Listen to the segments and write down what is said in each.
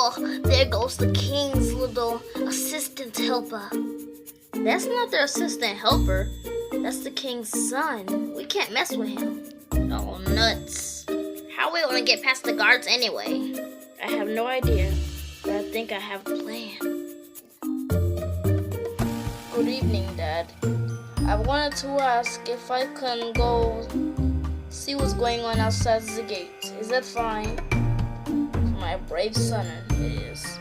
Oh, there goes the king's little assistant helper. That's not their assistant helper. That's the king's son. We can't mess with him. Oh, nuts. How are we gonna get past the guards anyway? I have no idea, but I think I have a plan. Good evening, Dad. I wanted to ask if I can go see what's going on outside the gate. Is that fine? For my brave son, it is.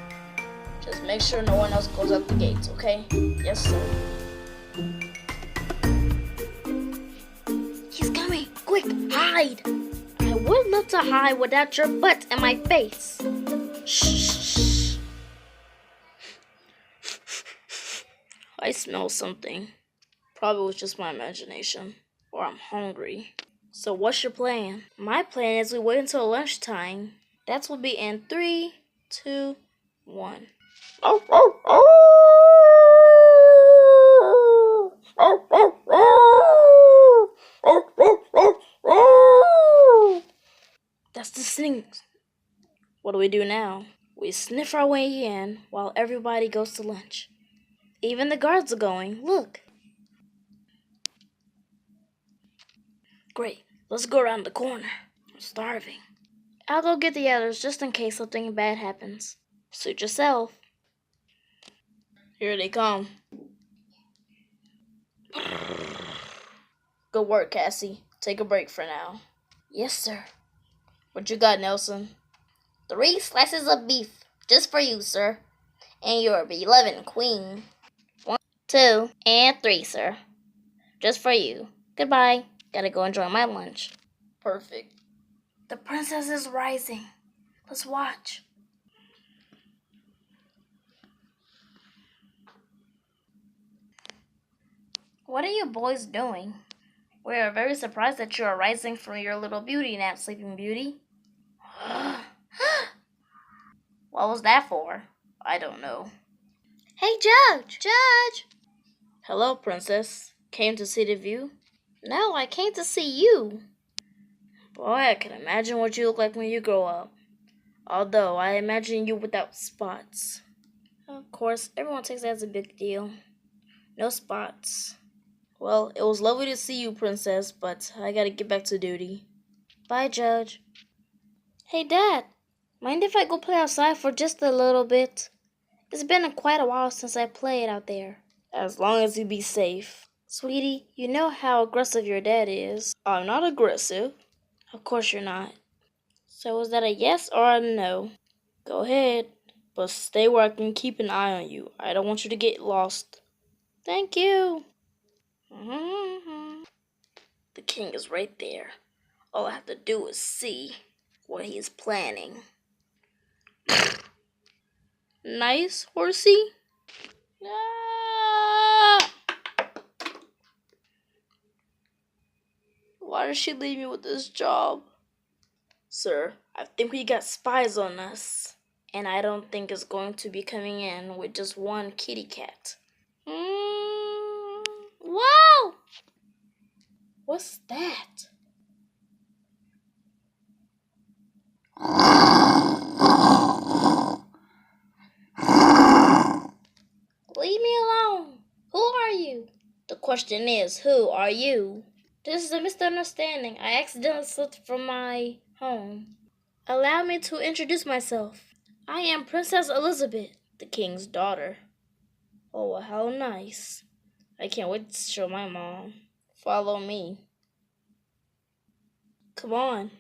Just make sure no one else goes out the gates, okay? Yes, sir. He's coming! Quick, hide! I would love to hide without your butt in my face. Shh. I smell something. Probably was just my imagination. Or I'm hungry. So what's your plan? My plan is we wait until lunchtime. That will be in 3, 2, 1. That's the thing. What do we do now? We sniff our way in while everybody goes to lunch. Even the guards are going. Look. Great. Let's go around the corner. I'm starving. I'll go get the others just in case something bad happens. Suit yourself. Here they come. Good work, Cassie. Take a break for now. Yes, sir. What you got, Nelson? 3 slices of beef, just for you, sir. And your beloved queen. 1, 2, and 3, sir. Just for you. Goodbye. Gotta go enjoy my lunch. Perfect. The princess is rising. Let's watch. What are you boys doing? We are very surprised that you are rising from your little beauty nap, Sleeping Beauty. What was that for? I don't know. Hey, Judge! Judge! Hello, Princess. Came to see the view? No, I came to see you. Boy, I can imagine what you look like when you grow up. Although, I imagine you without spots. Of course, everyone takes that as a big deal. No spots. Well, it was lovely to see you, Princess, but I gotta get back to duty. Bye, Judge. Hey, Dad. Mind if I go play outside for just a little bit? It's been quite a while since I played out there. As long as you be safe. Sweetie, you know how aggressive your dad is. I'm not aggressive. Of course you're not. So is that a yes or a no? Go ahead, but stay where I can keep an eye on you. I don't want you to get lost. Thank you. The king is right there. All I have to do is see what he's planning. Nice, horsey. Ah! Why did she leave me with this job? Sir, I think we got spies on us. And I don't think it's going to be coming in with just one kitty cat. Wow! What's that? Leave me alone. Who are you? The question is, who are you? This is a misunderstanding. I accidentally slipped from my home. Allow me to introduce myself. I am Princess Elizabeth, the king's daughter. Oh, how nice. I can't wait to show my mom. Follow me. Come on.